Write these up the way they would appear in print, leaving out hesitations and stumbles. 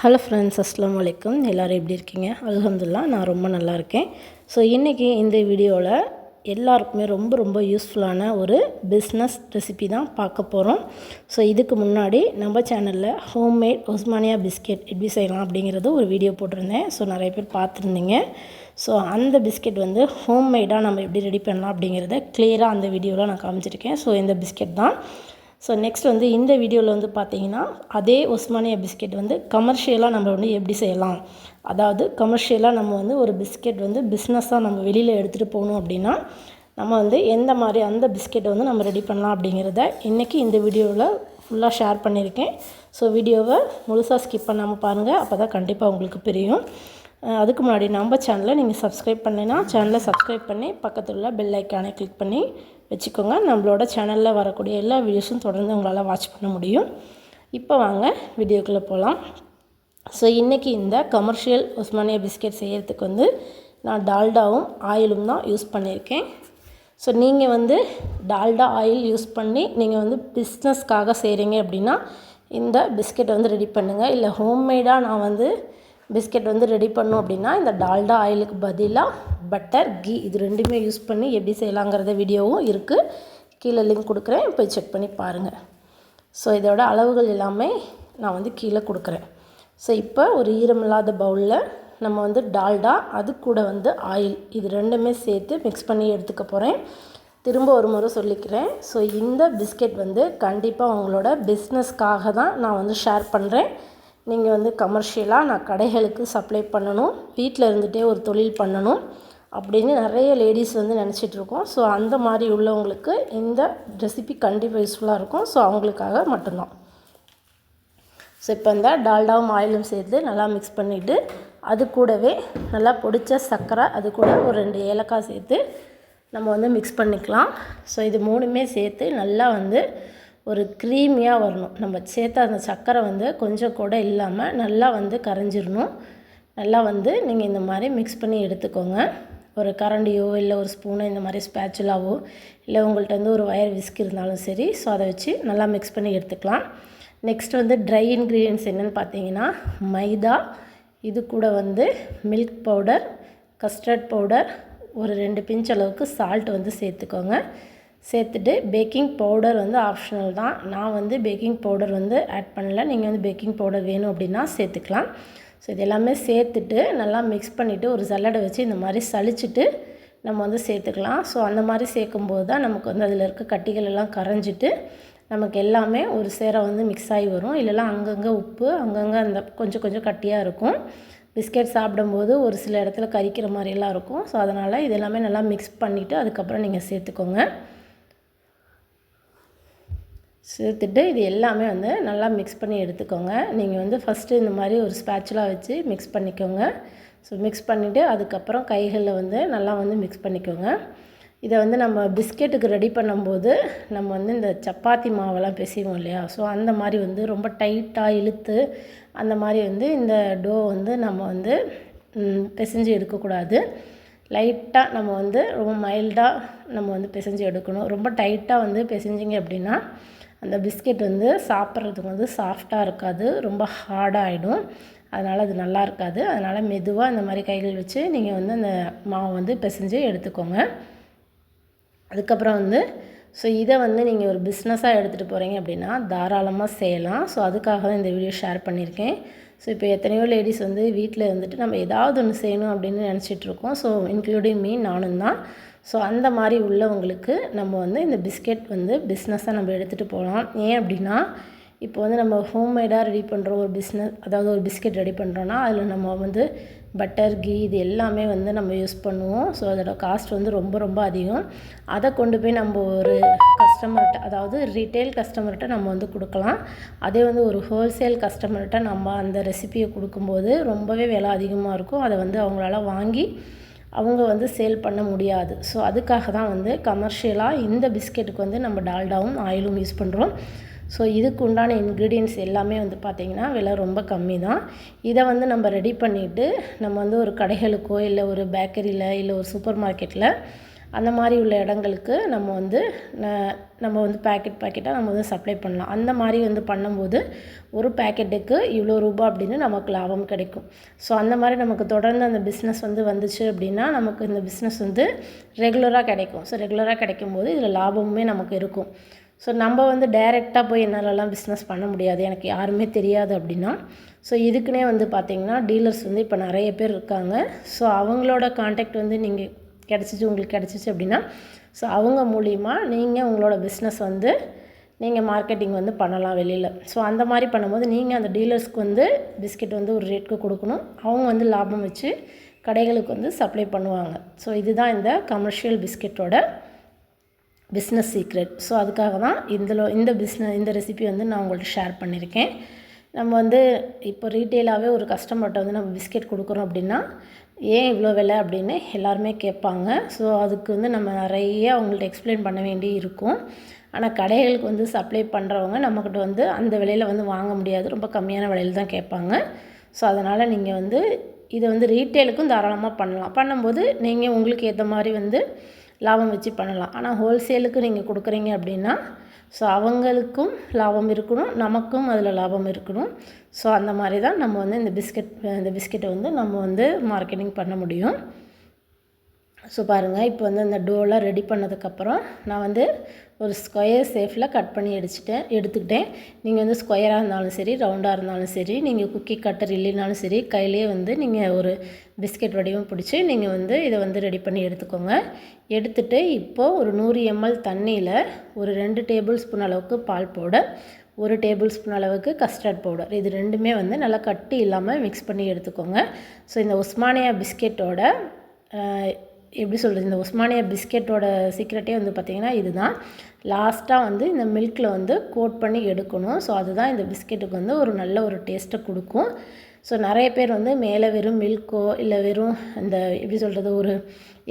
Hello friends, அஸ்ஸலாமு அலைக்கும். எல்லோரும் எப்படி இருக்கீங்க? அல்ஹம்துலில்லாஹ் நான் ரொம்ப நல்லா இருக்கேன். ஸோ இன்றைக்கி இந்த வீடியோவில் எல்லாருக்குமே ரொம்ப ரொம்ப யூஸ்ஃபுல்லான ஒரு பிஸ்னஸ் ரெசிபி தான் பார்க்க போகிறோம். ஸோ இதுக்கு முன்னாடி நம்ம சேனலில் ஹோம்மேட் உஸ்மானியா பிஸ்கெட் எப்படி செய்யலாம் அப்படிங்கிறது ஒரு வீடியோ போட்டிருந்தேன். ஸோ நிறைய பேர் பார்த்துருந்தீங்க. ஸோ அந்த பிஸ்கெட் வந்து ஹோம்மேடாக நம்ம எப்படி ரெடி பண்ணலாம் அப்படிங்கிறத கிளியராக அந்த வீடியோவில் நான் காமிச்சிருக்கேன். ஸோ இந்த பிஸ்கெட் தான். ஸோ நெக்ஸ்ட் வந்து இந்த வீடியோவில் வந்து பார்த்திங்கன்னா அதே உஸ்மானியா பிஸ்கெட் வந்து கமர்ஷியலாக நம்ம வந்து எப்படி செய்யலாம், அதாவது கமர்ஷியலாக நம்ம வந்து ஒரு பிஸ்கெட் வந்து பிஸ்னஸாக நம்ம வெளியில் எடுத்துகிட்டு போகணும் அப்படின்னா நம்ம வந்து எந்த மாதிரி அந்த பிஸ்கெட்டை வந்து நம்ம ரெடி பண்ணலாம் அப்படிங்கிறத இன்றைக்கி இந்த வீடியோவில் ஃபுல்லாக ஷேர் பண்ணியிருக்கேன். ஸோ வீடியோவை முழுசாக ஸ்கிப் பண்ணாமல் பாருங்கள், அப்போ தான் கண்டிப்பாக உங்களுக்கு புரியும். அதுக்கு முன்னாடி நம்ம சேனலை நீங்கள் சப்ஸ்கிரைப் பண்ணினா சேனலை சப்ஸ்கிரைப் பண்ணி பக்கத்தில் உள்ள பெல் ஐக்கானை கிளிக் பண்ணி வச்சுக்கோங்க. நம்மளோட சேனலில் வரக்கூடிய எல்லா வீடியோஸும் தொடர்ந்து உங்களால் வாட்ச் பண்ண முடியும். இப்போ வாங்க வீடியோக்குள்ளே போகலாம். ஸோ இன்றைக்கி இந்த கமர்ஷியல் உஸ்மானியா பிஸ்கெட் செய்கிறதுக்கு வந்து நான் டால்டாவும் ஆயிலும் தான் யூஸ் பண்ணியிருக்கேன். ஸோ நீங்கள் வந்து டால்டா ஆயில் யூஸ் பண்ணி நீங்கள் வந்து பிஸ்னஸ்க்காக செய்கிறீங்க அப்படின்னா இந்த பிஸ்கெட்டை வந்து ரெடி பண்ணுங்கள். இல்லை ஹோம்மேடாக நான் வந்து பிஸ்கெட் வந்து ரெடி பண்ணோம் அப்படின்னா இந்த டால்டா ஆயிலுக்கு பதிலாக பட்டர், கீ இது ரெண்டுமே யூஸ் பண்ணி எப்படி செய்யலாங்கிறத வீடியோவும் இருக்குது. கீழே லிங்க் கொடுக்குறேன், போய் செக் பண்ணி பாருங்கள். ஸோ இதோட அளவுகள் எல்லாமே நான் வந்து கீழே கொடுக்குறேன். ஸோ இப்போ ஒரு ஈரமில்லாத பவுலில் நம்ம வந்து டால்டா, அது கூட வந்து ஆயில் இது ரெண்டுமே சேர்த்து மிக்ஸ் பண்ணி எடுத்துக்க போகிறேன். திரும்ப ஒரு முறை சொல்லிக்கிறேன். ஸோ இந்த பிஸ்கெட் வந்து கண்டிப்பாக உங்களோட பிஸ்னஸ்க்காக தான் நான் வந்து ஷேர் பண்ணுறேன். நீங்கள் வந்து கமர்ஷியலாக நான் கடைகளுக்கு சப்ளை பண்ணணும், வீட்டில் இருந்துகிட்டே ஒரு தொழில் பண்ணணும் அப்படின்னு நிறைய லேடிஸ் வந்து நினச்சிட்ருக்கோம். ஸோ அந்த மாதிரி உள்ளவங்களுக்கு இந்த ரெசிபி கண்டிப்பாக யூஸ்ஃபுல்லாக இருக்கும். ஸோ அவங்களுக்காக மட்டும்தான். ஸோ இப்போ இந்த டால்டாவும் ஆயிலும் சேர்த்து நல்லா மிக்ஸ் பண்ணிவிட்டு அது கூடவே நல்லா பொடிச்ச சர்க்கரை, அது கூட ஒரு 2 ஏலக்காய் சேர்த்து நம்ம வந்து மிக்ஸ் பண்ணிக்கலாம். ஸோ இது மூணுமே சேர்த்து நல்லா வந்து ஒரு க்ரீமியாக வரணும். நம்ம சேர்த்த அந்த சர்க்கரை வந்து கொஞ்சம் கூட இல்லாமல் நல்லா வந்து கரைஞ்சிடணும். நல்லா வந்து நீங்கள் இந்த மாதிரி மிக்ஸ் பண்ணி எடுத்துக்கோங்க. ஒரு கரண்டியோ இல்லை ஒரு ஸ்பூனோ இந்த மாதிரி ஸ்பேச்சுலாவோ இல்லை உங்கள்கிட்ட வந்து ஒரு வயர் விஸ்க் இருந்தாலும் சரி. ஸோ அதை வச்சு நல்லா மிக்ஸ் பண்ணி எடுத்துக்கலாம். நெக்ஸ்ட் வந்து ட்ரை இன்க்ரீடியன்ட்ஸ் என்னென்னு பார்த்தீங்கன்னா மைதா, இது கூட வந்து மில்க் பவுடர், கஸ்டர்ட் பவுடர், ஒரு 2 பிஞ்ச் அளவுக்கு சால்ட் வந்து சேர்த்துக்கோங்க. சேர்த்துட்டு பேக்கிங் பவுடர் வந்து ஆப்ஷனல் தான். நான் வந்து பேக்கிங் பவுடர் வந்து ஆட் பண்ணல. நீங்கள் வந்து பேக்கிங் பவுடர் வேணும் அப்படின்னா சேர்த்துக்கலாம். ஸோ இது எல்லாமே சேர்த்துட்டு நல்லா மிக்ஸ் பண்ணிவிட்டு ஒரு சல்லடை வச்சு இந்த மாதிரி சலிச்சுட்டு நம்ம வந்து சேர்த்துக்கலாம். ஸோ அந்த மாதிரி சேர்க்கும்போது தான் நமக்கு வந்து அதில் இருக்க கட்டிகள் எல்லாம் கரைஞ்சிட்டு நமக்கு எல்லாமே ஒரு சேர வந்து மிக்ஸ் ஆகி வரும். இல்லைலாம் அங்கங்கே உப்பு, அங்கங்கே அந்த கொஞ்சம் கொஞ்சம் கட்டியாக இருக்கும். பிஸ்கெட் சாப்பிடும்போது ஒரு சில இடத்துல கரிக்கிற மாதிரியெல்லாம் இருக்கும். ஸோ அதனால் இது எல்லாமே நல்லா மிக்ஸ் பண்ணிவிட்டு அதுக்கப்புறம் நீங்கள் சேர்த்துக்கோங்க. சேர்த்துட்டு இது எல்லாமே வந்து நல்லா மிக்ஸ் பண்ணி எடுத்துக்கோங்க. நீங்கள் வந்து ஃபஸ்ட்டு இந்த மாதிரி ஒரு ஸ்பேச்சுலா வச்சு மிக்ஸ் பண்ணிக்கோங்க. ஸோ மிக்ஸ் பண்ணிவிட்டு அதுக்கப்புறம் கைகளில் வந்து நல்லா வந்து மிக்ஸ் பண்ணிக்கோங்க. இதை வந்து நம்ம பிஸ்கெட்டுக்கு ரெடி பண்ணும்போது நம்ம வந்து இந்த சப்பாத்தி மாவெல்லாம் பிசைவோம் இல்லையா, ஸோ அந்த மாதிரி வந்து ரொம்ப டைட்டாக இழுத்து அந்த மாதிரி வந்து இந்த டோ வந்து நம்ம வந்து பிசைஞ்சு எடுக்கக்கூடாது. லைட்டாக நம்ம வந்து ரொம்ப மைல்டாக நம்ம வந்து பிசைஞ்சு எடுக்கணும். ரொம்ப டைட்டாக வந்து பிசைஞ்சிங்க அப்படின்னா அந்த பிஸ்கெட் வந்து சாப்பிட்றதுக்கு வந்து சாஃப்டாக இருக்காது, ரொம்ப ஹார்டாகிடும். அதனால் அது நல்லா இருக்காது. அதனால் மெதுவாக இந்த மாதிரி கைகள் வச்சு நீங்கள் வந்து அந்த மாவை வந்து பிசைஞ்சு எடுத்துக்கோங்க. அதுக்கப்புறம் வந்து ஸோ இதை வந்து நீங்கள் ஒரு பிஸ்னஸாக எடுத்துகிட்டு போகிறீங்க அப்படின்னா தாராளமாக செய்யலாம். ஸோ அதுக்காக தான் இந்த வீடியோ ஷேர் பண்ணியிருக்கேன். ஸோ இப்போ எத்தனையோ லேடிஸ் வந்து வீட்டில் இருந்துட்டு நம்ம ஏதாவது ஒன்று செய்யணும் அப்படின்னு நினச்சிட்ருக்கோம். ஸோ இன்க்ளூடிங் மீ, நானும் தான். ஸோ அந்த மாதிரி உள்ளவங்களுக்கு நம்ம வந்து இந்த பிஸ்கெட் வந்து பிஸ்னஸாக நம்ம எடுத்துகிட்டு போகலாம். ஏன் அப்படின்னா இப்போ வந்து நம்ம ஹோம்மேடாக ரெடி பண்ணுறோம் ஒரு பிஸ்னஸ், அதாவது ஒரு பிஸ்கெட் ரெடி பண்ணுறோன்னா அதில் நம்ம வந்து பட்டர், கீ இது எல்லாமே வந்து நம்ம யூஸ் பண்ணுவோம். ஸோ அதோட காஸ்ட் வந்து ரொம்ப ரொம்ப அதிகம். அதை கொண்டு போய் நம்ம ஒரு கஸ்டமர்கிட்ட, அதாவது ரீட்டெயில் கஸ்டமர்கிட்ட நம்ம வந்து கொடுக்கலாம். அதே வந்து ஒரு ஹோல்சேல் கஸ்டமர்கிட்ட நம்ம அந்த ரெசிபியை கொடுக்கும்போது ரொம்பவே விலை அதிகமாக இருக்கும். அதை வந்து அவங்களால வாங்கி அவங்க வந்து சேல் பண்ண முடியாது. ஸோ அதுக்காக தான் வந்து கமர்ஷியலாக இந்த பிஸ்கெட்டுக்கு வந்து நம்ம டால்டாவும் ஆயிலும் யூஸ் பண்ணுறோம். ஸோ இதுக்கு உண்டான இன்க்ரீடியன்ட்ஸ் எல்லாமே வந்து பார்த்திங்கன்னா விலை ரொம்ப கம்மி தான். இதை வந்து நம்ம ரெடி பண்ணிவிட்டு நம்ம வந்து ஒரு கடைகளுக்கோ இல்லை ஒரு பேக்கரியில் இல்லை ஒரு சூப்பர் மார்க்கெட்டில் அந்த மாதிரி உள்ள இடங்களுக்கு நம்ம வந்து பேக்கெட்டாக நம்ம வந்து சப்ளை பண்ணலாம். அந்த மாதிரி வந்து பண்ணும்போது ஒரு பேக்கெட்டுக்கு இவ்வளோ ரூபா அப்படின்னு நமக்கு லாபம் கிடைக்கும். ஸோ அந்த மாதிரி நமக்கு தொடர்ந்து அந்த பிஸ்னஸ் வந்து வந்துச்சு அப்படின்னா நமக்கு இந்த பிஸ்னஸ் வந்து ரெகுலராக கிடைக்கும். ஸோ ரெகுலராக கிடைக்கும்போது இதில் லாபமுமே நமக்கு இருக்கும். ஸோ நம்ம வந்து டைரெக்டாக போய் என்னாலலாம் பிஸ்னஸ் பண்ண முடியாது, எனக்கு யாருமே தெரியாது அப்படின்னா, ஸோ இதுக்குன்னே வந்து பார்த்திங்கன்னா டீலர்ஸ் வந்து இப்போ நிறைய பேர் இருக்காங்க. ஸோ அவங்களோட கான்டாக்ட் வந்து உங்களுக்கு கிடச்சிச்சு அப்படின்னா ஸோ அவங்க மூலிமா நீங்கள் உங்களோட பிஸ்னஸ் வந்து நீங்கள் மார்க்கெட்டிங் வந்து பண்ணலாம் வெளியில். ஸோ அந்த மாதிரி பண்ணும்போது நீங்கள் அந்த டீலர்ஸ்க்கு வந்து பிஸ்கெட் வந்து ஒரு ரேட்டுக்கு கொடுக்கணும், அவங்க வந்து லாபம் வச்சு கடைகளுக்கு வந்து சப்ளை பண்ணுவாங்க. ஸோ இதுதான் இந்த கமர்ஷியல் பிஸ்கெட்டோட பிஸ்னஸ் சீக்ரெட். ஸோ அதுக்காக தான் இந்த ரெசிபி வந்து நான் உங்கள்கிட்ட ஷேர் பண்ணியிருக்கேன். நம்ம வந்து இப்போ ரீட்டெயிலாகவே ஒரு கஸ்டமர்கிட்ட வந்து நம்ம பிஸ்கெட் கொடுக்குறோம் அப்படின்னா ஏன் இவ்வளோ விலை அப்படின்னு எல்லாருமே கேட்பாங்க. ஸோ அதுக்கு வந்து நம்ம நிறைய அவங்கள்ட்ட எக்ஸ்பிளைன் பண்ண வேண்டி இருக்கும். ஆனால் கடைகளுக்கு வந்து சப்ளை பண்ணுறவங்க நம்மக்கிட்ட வந்து அந்த விலையில் வந்து வாங்க முடியாது, ரொம்ப கம்மியான விலையில் தான் கேட்பாங்க. ஸோ அதனால் நீங்கள் வந்து இதை வந்து ரீட்டெயிலுக்கும் தாராளமாக பண்ணலாம். பண்ணும்போது நீங்கள் உங்களுக்கு ஏற்ற மாதிரி வந்து லாபம் வச்சு பண்ணலாம். ஆனால் ஹோல்சேலுக்கு நீங்கள் கொடுக்குறீங்க அப்படின்னா ஸோ அவங்களுக்கும் லாபம் இருக்கணும், நமக்கும் அதில் லாபம் இருக்கணும். ஸோ அந்த மாதிரி தான் நம்ம வந்து இந்த பிஸ்கெட்டை வந்து நம்ம வந்து மார்க்கெட்டிங் பண்ண முடியும். ஸோ பாருங்கள், இப்போ வந்து இந்த டோலாம் ரெடி பண்ணதுக்கப்புறம் நான் வந்து ஒரு ஸ்கொயர் ஷேப்பில் கட் பண்ணி எடுத்துக்கிட்டேன். நீங்கள் வந்து ஸ்கொயராக இருந்தாலும் சரி, ரவுண்டாக இருந்தாலும் சரி, நீங்கள் குக்கி கட்டர் இல்லைனாலும் சரி, கையிலே வந்து நீங்கள் ஒரு பிஸ்கெட் வடிவம் பிடிச்சி நீங்கள் வந்து இதை வந்து ரெடி பண்ணி எடுத்துக்கோங்க. எடுத்துகிட்டு இப்போது ஒரு 100 ml தண்ணியில் ஒரு 2 டேபிள் ஸ்பூன் அளவுக்கு பால் பவுடர், 1 டேபிள் ஸ்பூன் அளவுக்கு கஸ்டர்ட் பவுடர், இது ரெண்டுமே வந்து நல்லா கட்டி இல்லாமல் மிக்ஸ் பண்ணி எடுத்துக்கோங்க. ஸோ இந்த உஸ்மானியா பிஸ்கெட்டோட எப்படி சொல்கிறது, இந்த உஸ்மானியா பிஸ்கெட்டோட சீக்ரெட்டே வந்து பார்த்திங்கன்னா இதுதான். லாஸ்ட்டாக வந்து இந்த மில்கில் வந்து கோட் பண்ணி எடுக்கணும். ஸோ அதுதான் இந்த பிஸ்கெட்டுக்கு வந்து ஒரு நல்ல ஒரு டேஸ்ட்டை கொடுக்கும். ஸோ நிறைய பேர் வந்து மேலே வெறும் மில்க்கோ இல்லை வெறும் இந்த எப்படி சொல்கிறது ஒரு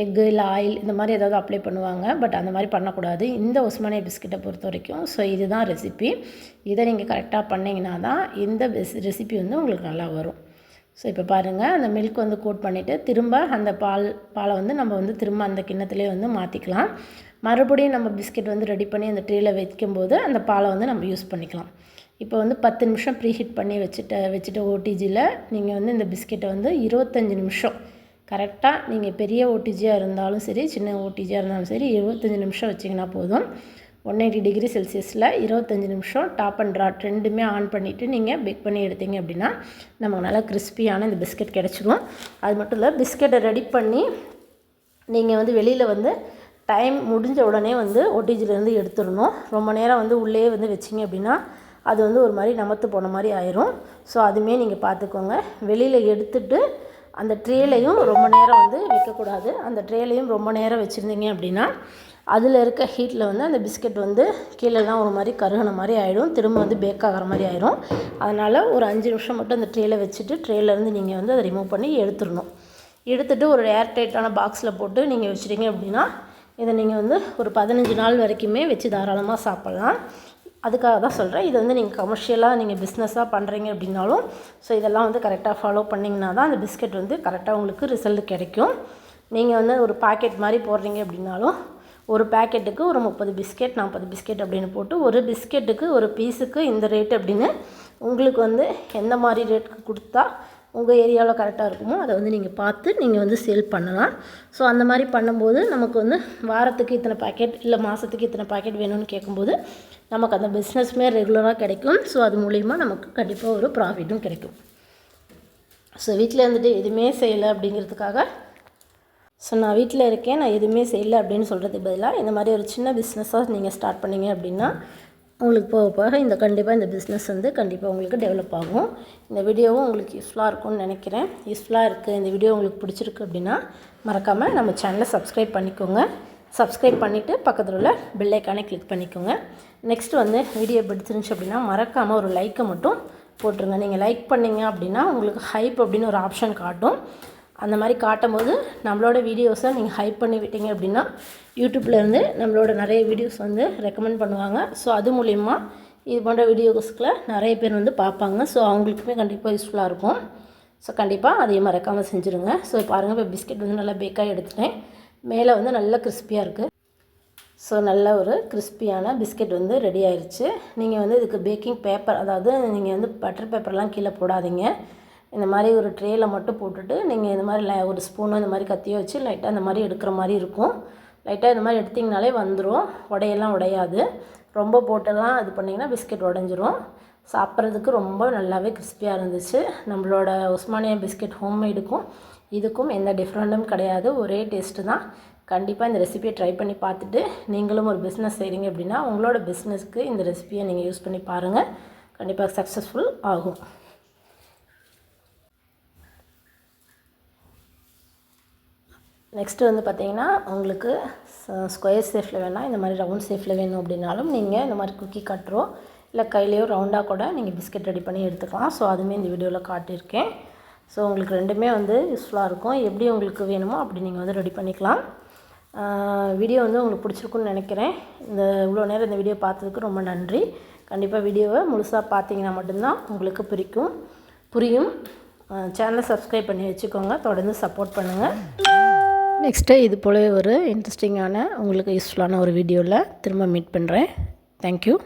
எக்கு இல்லை ஆயில் இந்த மாதிரி ஏதாவது அப்ளை பண்ணுவாங்க. பட் அந்த மாதிரி பண்ணக்கூடாது இந்த உஸ்மானியா பிஸ்கெட்டை பொறுத்த வரைக்கும். ஸோ இதுதான் ரெசிபி. இதை நீங்கள் கரெக்டாக பண்ணிங்கன்னா தான் இந்த ரெசிபி வந்து உங்களுக்கு நல்லா வரும். ஸோ இப்போ பாருங்கள், அந்த மில்க் வந்து கோட் பண்ணிவிட்டு திரும்ப அந்த பாலை வந்து நம்ம வந்து திரும்ப அந்த கிண்ணத்துலேயே வந்து மாற்றிக்கலாம். மறுபடியும் நம்ம பிஸ்கெட் வந்து ரெடி பண்ணி அந்த ட்ரேயில் வைக்கும்போது அந்த பாலை வந்து நம்ம யூஸ் பண்ணிக்கலாம். இப்போ வந்து 10 நிமிஷம் ப்ரீஹீட் பண்ணி வச்சுட்டு ஓடிஜியில் நீங்கள் வந்து இந்த பிஸ்கெட்டை வந்து 25 நிமிஷம் கரெக்டாக, நீங்கள் பெரிய ஓடிஜியாக இருந்தாலும் சரி, சின்ன ஓடிஜியாக இருந்தாலும் சரி, 25 நிமிஷம் வச்சிங்கன்னா போதும். 180 டிகிரி செல்சியஸில் 25 நிமிஷம் டாப் அண்ட் ட்ராட் ரெண்டுமே ஆன் பண்ணிவிட்டு நீங்கள் பேக் பண்ணி எடுத்தீங்க அப்படின்னா நமக்கு நல்லா கிறிஸ்பியான இந்த பிஸ்கெட் கிடச்சிடும். அது மட்டும் இல்லை, பிஸ்கெட்டை ரெடி பண்ணி நீங்கள் வந்து வெளியில் வந்து டைம் முடிஞ்ச உடனே வந்து ஓடிஜிலேருந்து எடுத்துடணும். ரொம்ப நேரம் வந்து உள்ளே வந்து வச்சிங்க அப்படின்னா அது வந்து ஒரு மாதிரி நமத்து போன மாதிரி ஆயிரும். ஸோ அதுவுமே நீங்கள் பார்த்துக்கோங்க. வெளியில் எடுத்துட்டு அந்த ட்ரேலையும் ரொம்ப நேரம் வந்து வைக்கக்கூடாது. அந்த ட்ரேலையும் ரொம்ப நேரம் வச்சுருந்தீங்க அப்படின்னா அதில் இருக்க ஹீட்டில் வந்து அந்த பிஸ்கெட் வந்து கீழெல்லாம் ஒரு மாதிரி கருகின மாதிரி ஆகிடும், திரும்ப வந்து பேக் ஆகிற மாதிரி ஆயிரும். அதனால் ஒரு 5 நிமிஷம் மட்டும் அந்த ட்ரேயில் வச்சுட்டு ட்ரேலேருந்து நீங்கள் வந்து அதை ரிமூவ் பண்ணி எடுத்துடணும். எடுத்துகிட்டு ஒரு ஏர் டைட்டான பாக்ஸில் போட்டு நீங்கள் வச்சுட்டீங்க அப்படின்னா இதை நீங்கள் வந்து ஒரு 15 நாள் வரைக்குமே வச்சு தாராளமாக சாப்பிட்லாம். அதுக்காக தான் சொல்கிறேன். இதை வந்து நீங்கள் கமர்ஷியலாக நீங்கள் பிஸ்னஸாக பண்ணுறீங்க அப்படின்னாலும் ஸோ இதெல்லாம் வந்து கரெக்டாக ஃபாலோ பண்ணிங்கன்னா தான் அந்த பிஸ்கெட் வந்து கரெக்டாக உங்களுக்கு ரிசல்ட் கிடைக்கும். நீங்கள் வந்து ஒரு பாக்கெட் மாதிரி போடுறீங்க அப்படின்னாலும் ஒரு பேக்கெட்டுக்கு ஒரு 30 பிஸ்கெட் 40 பிஸ்கெட் அப்படின்னு போட்டு ஒரு பிஸ்கெட்டுக்கு ஒரு பீஸுக்கு இந்த ரேட் அப்படின்னு உங்களுக்கு வந்து எந்த மாதிரி ரேட்டுக்கு கொடுத்தா உங்கள் ஏரியாவில் கரெக்டாக இருக்குமோ அதை வந்து நீங்கள் பார்த்து நீங்கள் வந்து சேல் பண்ணலாம். ஸோ அந்த மாதிரி பண்ணும்போது நமக்கு வந்து வாரத்துக்கு இத்தனை பாக்கெட் இல்லை மாதத்துக்கு இத்தனை பாக்கெட் வேணும்னு கேட்கும்போது நமக்கு அந்த பிஸ்னஸுமே ரெகுலராக கிடைக்கும். ஸோ அது மூலிமா நமக்கு கண்டிப்பாக ஒரு ப்ராஃபிட்டும் கிடைக்கும். ஸோ வீட்டில் இருந்துட்டு எதுவுமே செய்யலை அப்படிங்கிறதுக்காக ஸோ நான் வீட்டில் இருக்கேன், நான் எதுவுமே செய்யலை அப்படின்னு சொல்கிறதுக்கு பதிலாக இந்த மாதிரி ஒரு சின்ன பிஸ்னஸாக நீங்கள் ஸ்டார்ட் பண்ணிங்க அப்படின்னா உங்களுக்கு போக போக கண்டிப்பாக இந்த பிஸ்னஸ் வந்து கண்டிப்பாக உங்களுக்கு டெவலப் ஆகும். இந்த வீடியோவும் உங்களுக்கு யூஸ்ஃபுல்லாக இருக்கும்னு நினைக்கிறேன். யூஸ்ஃபுல்லாக இருக்குது, இந்த வீடியோ உங்களுக்கு பிடிச்சிருக்கு அப்படின்னா மறக்காமல் நம்ம சேனலை சப்ஸ்கிரைப் பண்ணிக்கோங்க. சப்ஸ்கிரைப் பண்ணிவிட்டு பக்கத்தில் உள்ள பெல் ஐக்கானை கிளிக் பண்ணிக்கோங்க. நெக்ஸ்ட் வந்து வீடியோ பிடிச்சிருந்துச்சு அப்படின்னா மறக்காமல் ஒரு லைக்கை மட்டும் போட்டுருங்க. நீங்கள் லைக் பண்ணிங்க அப்படின்னா உங்களுக்கு ஹைப் அப்படின்னு ஒரு ஆப்ஷன் காட்டும். அந்த மாதிரி காட்டும் போது நம்மளோட வீடியோஸை நீங்கள் ஹைப் பண்ணி விட்டீங்க அப்படின்னா யூடியூப்லேருந்து நம்மளோட நிறைய வீடியோஸ் வந்து ரெக்கமெண்ட் பண்ணுவாங்க. ஸோ அது மூலிமா இது போன்ற வீடியோஸ்க்குள்ள நிறைய பேர் வந்து பார்ப்பாங்க. ஸோ அவங்களுக்குமே கண்டிப்பாக யூஸ்ஃபுல்லாக இருக்கும். ஸோ கண்டிப்பாக அதையும் மறக்காமல் செஞ்சுருங்க. ஸோ பாருங்கள், இப்போ பிஸ்கெட் வந்து நல்லா பேக்காக எடுத்துட்டேன். மேலே வந்து நல்ல கிறிஸ்பியாக இருக்குது. ஸோ நல்ல ஒரு கிறிஸ்பியான பிஸ்கெட் வந்து ரெடி ஆயிடுச்சு. நீங்கள் வந்து இதுக்கு பேக்கிங் பேப்பர், அதாவது நீங்கள் வந்து பட்டர் பேப்பர்லாம் கீழே போடாதீங்க. இந்த மாதிரி ஒரு ட்ரேயில் மட்டும் போட்டுட்டு நீங்கள் இந்த மாதிரி ஒரு ஸ்பூனோ இந்த மாதிரி கத்தியோ வச்சு லைட்டாக இந்த மாதிரி எடுக்கிற மாதிரி இருக்கும். லைட்டாக இந்த மாதிரி எடுத்திங்கனாலே வந்துடும், உடையெல்லாம் உடையாது. ரொம்ப போட்டெல்லாம் இது பண்ணிங்கன்னா பிஸ்கெட் உடஞ்சிரும். சாப்பிட்றதுக்கு ரொம்ப நல்லாவே கிறிஸ்பியாக இருந்துச்சு. நம்மளோட உஸ்மானியா பிஸ்கெட் ஹோம்மேடுக்கும் இதுக்கும் எந்த டிஃப்ரெண்ட்டும் கிடையாது, ஒரே டேஸ்ட்டு தான். கண்டிப்பாக இந்த ரெசிபியை ட்ரை பண்ணி பார்த்துட்டு நீங்களும் ஒரு பிஸ்னஸ் செய்கிறீங்க அப்படின்னா உங்களோட பிஸ்னஸ்க்கு இந்த ரெசிபியை நீங்கள் யூஸ் பண்ணி பாருங்கள். கண்டிப்பாக சக்ஸஸ்ஃபுல் ஆகும். நெக்ஸ்ட்டு வந்து பார்த்திங்கன்னா உங்களுக்கு ஸ்கொயர் ஷேப்பில் வேணால் இந்த மாதிரி ரவுண்ட் ஷேப்பில் வேணும் அப்படின்னாலும் நீங்கள் இந்த மாதிரி குக்கி கட்டரோ இல்லை கையிலையோ ரவுண்டாக கூட நீங்கள் பிஸ்கெட் ரெடி பண்ணி எடுத்துக்கலாம். ஸோ அதுவுமே இந்த வீடியோவில் காட்டியிருக்கேன். ஸோ உங்களுக்கு ரெண்டுமே வந்து யூஸ்ஃபுல்லாக இருக்கும். எப்படி உங்களுக்கு வேணுமோ அப்படி நீங்கள் வந்து ரெடி பண்ணிக்கலாம். வீடியோ வந்து உங்களுக்கு பிடிச்சிருக்குன்னு நினைக்கிறேன். இவ்வளோ நேரம் இந்த வீடியோ பார்த்ததுக்கு ரொம்ப நன்றி. கண்டிப்பாக வீடியோவை முழுசாக பார்த்தீங்கன்னா மட்டும்தான் உங்களுக்கு புரியும். சேனலை சப்ஸ்கிரைப் பண்ணி வச்சுக்கோங்க, தொடர்ந்து சப்போர்ட் பண்ணுங்கள். நெக்ஸ்ட்டு இது போல ஒரு இன்ட்ரெஸ்டிங்கான உங்களுக்கு யூஸ்ஃபுல்லான ஒரு வீடியோவில் திரும்ப மீட் பண்ணுறேன். தேங்க்யூ.